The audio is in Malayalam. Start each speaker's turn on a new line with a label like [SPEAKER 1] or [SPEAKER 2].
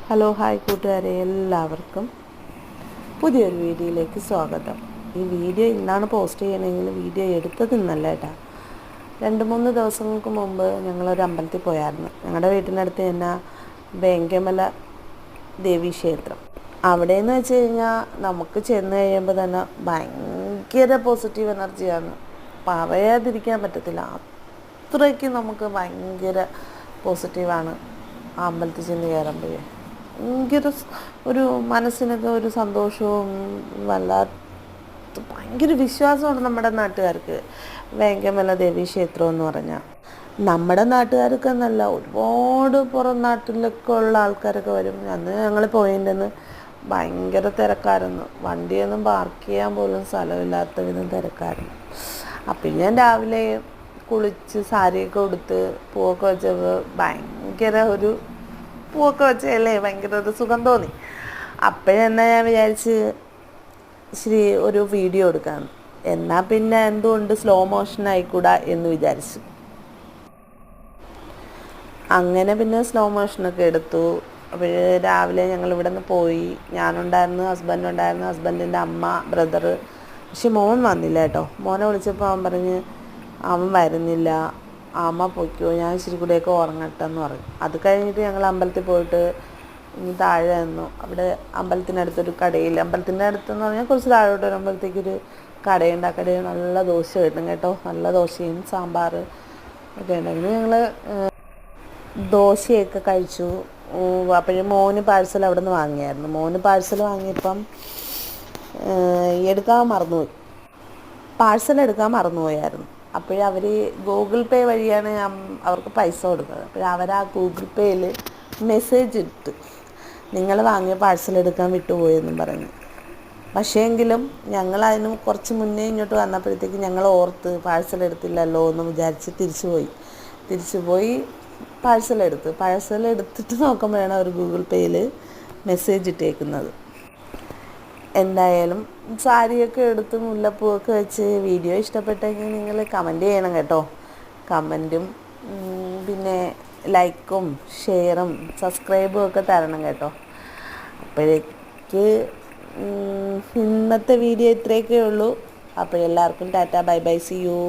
[SPEAKER 1] ഹലോ ഹായ് കൂട്ടുകാരെ, എല്ലാവർക്കും പുതിയൊരു വീഡിയോയിലേക്ക് സ്വാഗതം. ഈ വീഡിയോ ഇന്നാണ് പോസ്റ്റ് ചെയ്യണമെങ്കിൽ വീഡിയോ എടുത്തത് ഇന്നല്ല കേട്ടോ. 2-3 ദിവസങ്ങൾക്ക് മുമ്പ് ഞങ്ങളൊരു അമ്പലത്തിൽ പോയായിരുന്നു. ഞങ്ങളുടെ വീട്ടിനടുത്ത് തന്നെ വേങ്കമല ദേവി ക്ഷേത്രം. അവിടെയെന്ന് വെച്ച് കഴിഞ്ഞാൽ നമുക്ക് ചെന്ന് കഴിയുമ്പോൾ തന്നെ ഭയങ്കര പോസിറ്റീവ് എനർജിയാണ്, പറയാതിരിക്കാൻ പറ്റത്തില്ല. അത്രയ്ക്ക് നമുക്ക് ഭയങ്കര പോസിറ്റീവാണ് ആ അമ്പലത്തിൽ ചെന്ന് കയറുമ്പോഴേ. ഭയങ്കര ഒരു മനസ്സിനൊക്കെ ഒരു സന്തോഷവും ഭയങ്കര വിശ്വാസമാണ് നമ്മുടെ നാട്ടുകാർക്ക്. വേങ്കമല ദേവി ക്ഷേത്രം എന്ന് പറഞ്ഞാൽ നമ്മുടെ നാട്ടുകാർക്കെന്നല്ല, ഒരുപാട് പുറം നാട്ടിലൊക്കെ ഉള്ള ആൾക്കാരൊക്കെ വരും. അന്ന് ഞങ്ങൾ പോയതിൻ്റെ ഭയങ്കര തിരക്കായിരുന്നു. വണ്ടിയൊന്നും പാർക്ക് ചെയ്യാൻ പോലും സ്ഥലമില്ലാത്ത വിധം തിരക്കായിരുന്നു. അപ്പം ഞാൻ രാവിലെ കുളിച്ച് സാരിയൊക്കെ ഉടുത്ത് പൂവൊക്കെ വെച്ചപ്പോൾ ഭയങ്കര ഒരു പൂവൊക്കെ വെച്ചല്ലേ ഭയങ്കര ഒരു സുഖം തോന്നി. അപ്പോഴെന്നാ ഞാൻ വിചാരിച്ച് ഒരു വീഡിയോ എടുക്കാം. എന്നാൽ പിന്നെ എന്തുകൊണ്ട് സ്ലോ മോഷൻ ആയിക്കൂടാ എന്ന് വിചാരിച്ചു. അങ്ങനെ പിന്നെ സ്ലോ മോഷനൊക്കെ എടുത്തു. അപ്പോൾ രാവിലെ ഞങ്ങൾ ഇവിടെ നിന്ന് പോയി. ഞാനുണ്ടായിരുന്നു, ഹസ്ബൻഡുണ്ടായിരുന്നു, ഹസ്ബൻഡിൻ്റെ അമ്മ, ബ്രദർ. പക്ഷെ മോൻ വന്നില്ല കേട്ടോ. മോനെ വിളിച്ചപ്പോൾ അവൻ പറഞ്ഞ് അവൻ വരുന്നില്ല, അമ്മ പൊയ്ക്കോ, ഞാൻ ഇച്ചിരി കൂടെയൊക്കെ ഉറങ്ങട്ടെ എന്ന് പറഞ്ഞു. അത് കഴിഞ്ഞിട്ട് ഞങ്ങൾ അമ്പലത്തിൽ പോയിട്ട് താഴെ നിന്നു. അവിടെ അമ്പലത്തിനടുത്തൊരു കടയിൽ, അമ്പലത്തിൻ്റെ അടുത്തെന്ന് പറഞ്ഞാൽ കുറച്ച് താഴോട്ട് വരുമ്പോഴത്തേക്കൊരു കടയുണ്ട്. ആ കടയിൽ നല്ല ദോശ കിട്ടും കേട്ടോ. നല്ല ദോശയും സാമ്പാർ ഒക്കെ ഉണ്ടായിരുന്നു. ഞങ്ങൾ ദോശയൊക്കെ കഴിച്ചു. അപ്പോഴും മോന് പാഴ്സൽ അവിടെ നിന്ന് വാങ്ങിയായിരുന്നു. മോന് പാഴ്സൽ വാങ്ങിയപ്പം പാഴ്സൽ എടുക്കാൻ മറന്നുപോയായിരുന്നു. അപ്പോഴവർ ഗൂഗിൾ പേ വഴിയാണ് അവർക്ക് പൈസ കൊടുക്കുന്നത്. അവർ ആ ഗൂഗിൾ പേയിൽ മെസ്സേജ് ഇട്ട് നിങ്ങൾ വാങ്ങിയ പാഴ്സൽ എടുക്കാൻ വിട്ടുപോയെന്നും പറഞ്ഞു. പക്ഷേ എങ്കിലും ഞങ്ങളതിന് കുറച്ച് മുന്നേ ഇങ്ങോട്ട് വന്നപ്പോഴത്തേക്ക് ഞങ്ങൾ ഓർത്ത് പാഴ്സൽ എടുത്തില്ലല്ലോ എന്ന് വിചാരിച്ച് തിരിച്ചുപോയി പാഴ്സൽ എടുത്തിട്ട് നോക്കുമ്പോഴാണ് അവർ ഗൂഗിൾ പേയിൽ മെസ്സേജ് ഇട്ടേക്കുന്നത്. എന്തായാലും സാരിയൊക്കെ എടുത്ത് മുല്ലപ്പൂവൊക്കെ വെച്ച് വീഡിയോ ഇഷ്ടപ്പെട്ടെങ്കിൽ നിങ്ങൾ കമൻറ്റ് ചെയ്യണം കേട്ടോ. കമൻറ്റും പിന്നെ ലൈക്കും ഷെയറും സബ്സ്ക്രൈബും ഒക്കെ തരണം കേട്ടോ. അപ്പോഴേക്ക് ഇന്നത്തെ വീഡിയോ ഇത്രയൊക്കെ ഉള്ളൂ. അപ്പോഴെല്ലാവർക്കും tata, bye bye, see U.